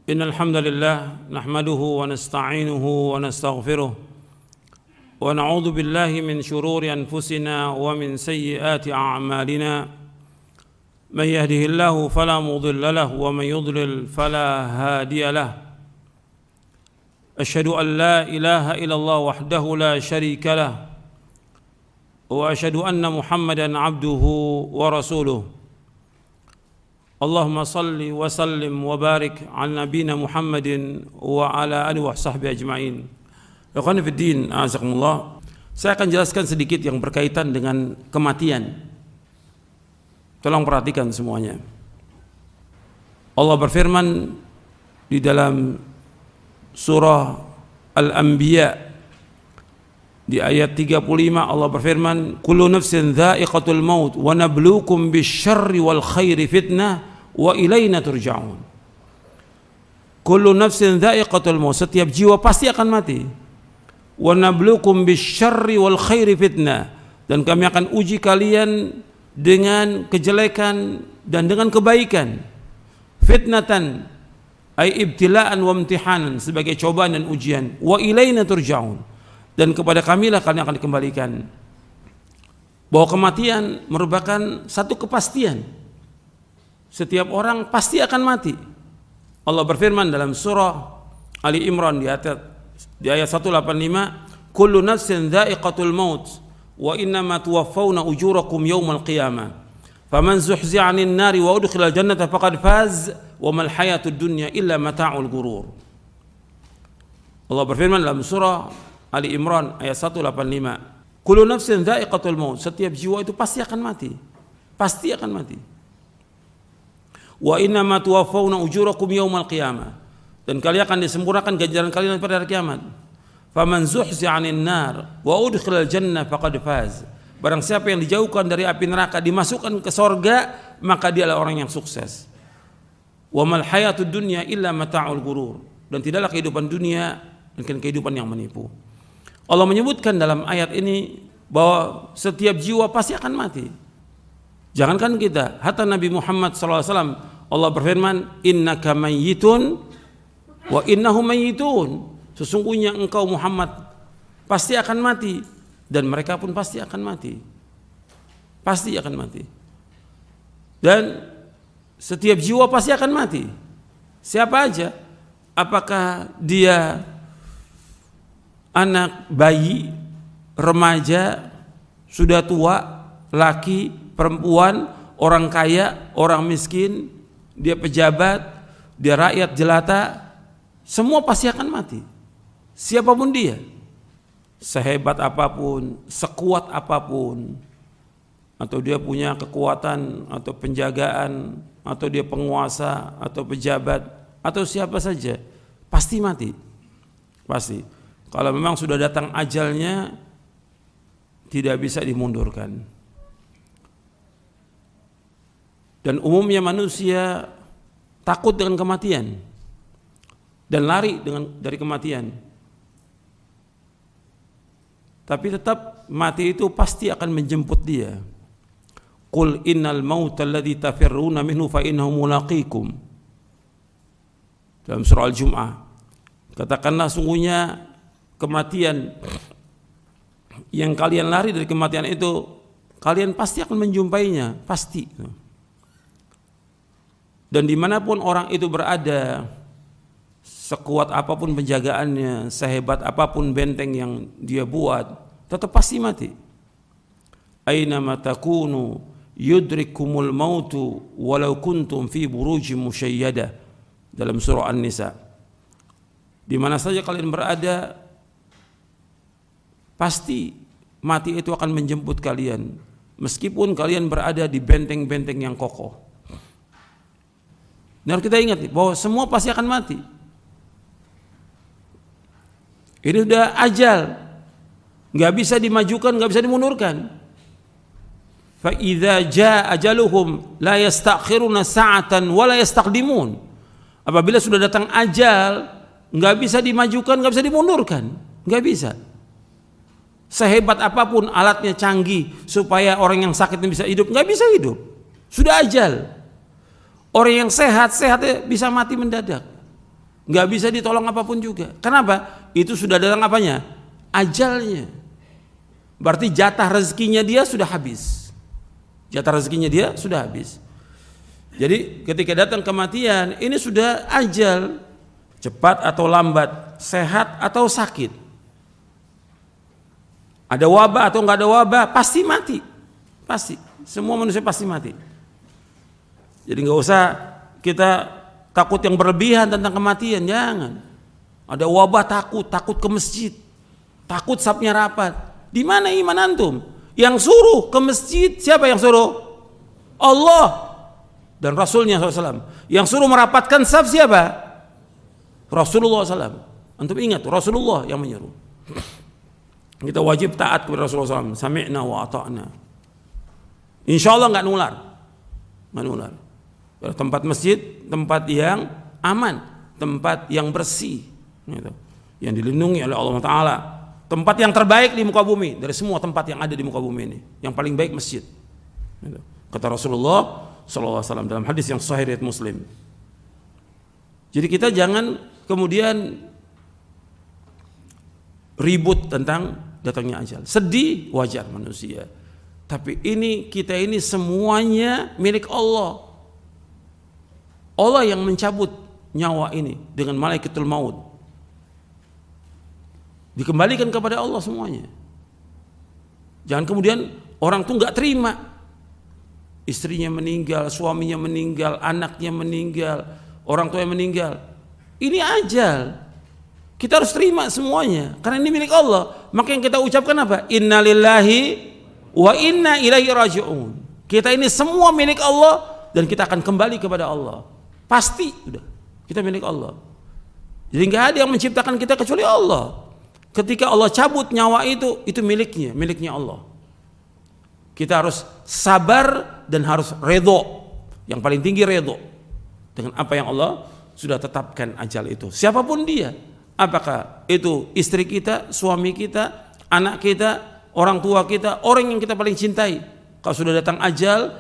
إن الحمد لله نحمده ونستعينه ونستغفره ونعوذ بالله من شرور أنفسنا ومن سيئات أعمالنا من يهده الله فلا مضل له ومن يضلل فلا هادي له أشهد أن لا إله إلا الله وحده لا شريك له وأشهد أن محمدا عبده ورسوله اللهم صل وسلم وبارك على نبينا محمد وعلى آله وصحبه أجمعين. Ikhwan fiddin, a'azakumullah. Saya akan jelaskan sedikit yang berkaitan dengan kematian. Tolong perhatikan semuanya. Allah berfirman di dalam surah Al-Anbiya di ayat 35, Allah berfirman, kullu nafsin dha'iqatul maut wa nabluukum bisyarri wal khairi fitnah wa ilaina turja'un. Kullu nafsin dha'iqatul maut, setiap jiwa pasti akan mati. Wa nabluukum bisyarri wal khairi fitnah, dan kami akan uji kalian dengan kejelekan dan dengan kebaikan. Fitnatan ay ibtila'an wa imtihanan, sebagai cobaan dan ujian. Wa ilaina turja'un, dan kepada kamilah kalian akan dikembalikan. Bahwa kematian merupakan satu kepastian. Setiap orang pasti akan mati. Allah berfirman dalam surah Ali Imran di ayat 185, kullu nafsin dha'iqatul maut wa innama tuwaffawna ujurakum yawmal qiyamah faman zuhzi'a 'anil nari wa udkhilal jannata faqad faz wa mal hayatud dunya illa mata'ul ghurur. Allah berfirman dalam surah Ali Imran ayat 185, kullu nafsin dha'iqatul maut, setiap jiwa itu pasti akan mati. Pasti akan mati. Wa innama tuwaffawna ujurakum yawmal qiyamah, dan kalian akan disempurnakan ganjaran kalian pada hari kiamat. Faman zuhzi'a 'anil nar wa udkhilal jannah faqad faz. Barang siapa yang dijauhkan dari api neraka, dimasukkan ke surga, maka dialah orang yang sukses. Wa mal hayatud dunya illa mata'ul ghurur, dan tidaklah kehidupan dunia melainkan kehidupan yang menipu. Allah menyebutkan dalam ayat ini bahwa setiap jiwa pasti akan mati. Jangankan kita, hatta Nabi Muhammad SAW, Allah berfirman, innaka mayyitun wa innahum mayyitun. Sesungguhnya engkau Muhammad pasti akan mati, dan mereka pun pasti akan mati. Pasti akan mati. Dan setiap jiwa pasti akan mati. Siapa aja? Apakah dia anak, bayi, remaja, sudah tua, laki, perempuan, orang kaya, orang miskin, dia pejabat, dia rakyat jelata, semua pasti akan mati. Siapapun dia, sehebat apapun, sekuat apapun, atau dia punya kekuatan atau penjagaan, atau dia penguasa atau pejabat, atau siapa saja, pasti mati. Pasti. Kalau memang sudah datang ajalnya, tidak bisa dimundurkan. Dan umumnya manusia takut dengan kematian dan lari dari kematian. Tapi tetap mati itu pasti akan menjemput dia. Qul innal mauta alladzi tafirruna minhu fa innahu mulaqikum. Dalam surah Al-Jum'ah, katakanlah sungguhnya kematian yang kalian lari dari kematian itu, kalian pasti akan menjumpainya, pasti. Dan dimanapun orang itu berada, sekuat apapun penjagaannya, sehebat apapun benteng yang dia buat, tetap pasti mati. Aina ma takunu yudrikumul mautu walau kuntum fi burujim musyayyadah, dalam surah An-Nisa. Di mana saja kalian berada, pasti mati itu akan menjemput kalian, meskipun kalian berada di benteng-benteng yang kokoh. Dan kita ingat bahwa semua pasti akan mati. Ini sudah ajal, nggak bisa dimajukan, nggak bisa dimundurkan. Fa idza jaa ajaluhum la yastakhiruna sa'atan wa la yastaqdimun. Apabila sudah datang ajal, nggak bisa dimajukan, nggak bisa dimundurkan, nggak bisa. Sehebat apapun alatnya canggih supaya orang yang sakit bisa hidup, nggak bisa hidup. Sudah ajal. Orang yang sehat bisa mati mendadak. nggak bisa ditolong apapun juga. Kenapa? Itu sudah dalam apanya? Ajalnya. Berarti jatah rezekinya dia sudah habis. Jatah rezekinya dia sudah habis. Jadi ketika datang kematian, ini sudah ajal, cepat atau lambat, sehat atau sakit, ada wabah atau nggak ada wabah, pasti mati, pasti. Semua manusia pasti mati. Jadi nggak usah kita takut yang berlebihan tentang kematian, jangan. Ada wabah takut ke masjid, takut sapnya rapat. Di mana iman antum? Yang suruh ke masjid siapa yang suruh? Allah dan Rasulnya SAW. Yang suruh merapatkan saf siapa? Rasulullah SAW. Antum ingat, Rasulullah yang menyuruh. Kita wajib taat kepada Rasulullah SAW. Sami'na wa ata'na. Insya Allah nggak nular. Tempat masjid, tempat yang aman, tempat yang bersih, gitu, yang dilindungi oleh Allah Ta'ala. Tempat yang terbaik di muka bumi dari semua tempat yang ada di muka bumi ini. Yang paling baik masjid. Gitu. Kata Rasulullah SAW dalam hadis yang sahih riwayat Muslim. Jadi kita jangan kemudian ribut tentang datangnya ajal. Sedih wajar manusia. Tapi kita ini semuanya milik Allah. Allah yang mencabut nyawa ini dengan malaikatul maut. Dikembalikan kepada Allah semuanya. Jangan kemudian orang tuh nggak terima. Istrinya meninggal, suaminya meninggal, anaknya meninggal, orang tua yang meninggal. Ini ajal. Kita harus terima semuanya karena ini milik Allah. Maka yang kita ucapkan apa? Innalillahi wa inna ilaihi raji'un. Kita ini semua milik Allah dan kita akan kembali kepada Allah. Pasti udah. Kita milik Allah. Jadi nggak ada yang menciptakan kita kecuali Allah. Ketika Allah cabut nyawa itu miliknya Allah. Kita harus sabar dan harus redho. Yang paling tinggi redho dengan apa yang Allah sudah tetapkan ajal itu. Siapapun dia, apakah itu istri kita, suami kita, anak kita, orang tua kita, orang yang kita paling cintai. Kalau sudah datang ajal,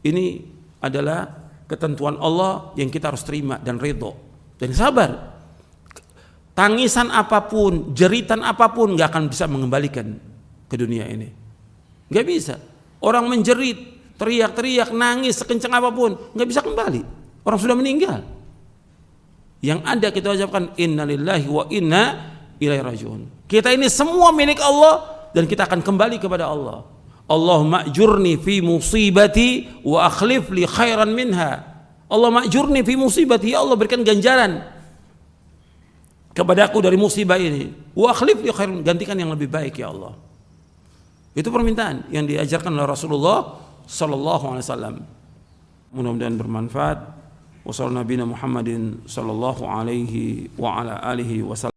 ini adalah ketentuan Allah yang kita harus terima dan redho dan sabar. Tangisan apapun, jeritan apapun gak akan bisa mengembalikan ke dunia ini. Gak bisa. Orang menjerit, teriak-teriak, nangis sekencang apapun, gak bisa kembali. Orang sudah meninggal. Yang ada kita ucapkan innalillahi wa inna ilaihi raji'un. Kita ini semua milik Allah dan kita akan kembali kepada Allah. Allahumma ajurni fi musibati wa akhlif li khairan minha. Allahumma ajurni fi musibati, ya Allah berikan ganjaran kepada aku dari musibah ini. Wa akhlif li khairan, gantikan yang lebih baik ya Allah. Itu permintaan yang diajarkan oleh Rasulullah sallallahu alaihi wasallam. Mudah-mudahan bermanfaat. Wassallallahu nabiyana Muhammadin sallallahu alaihi wa ala alihi wasallam.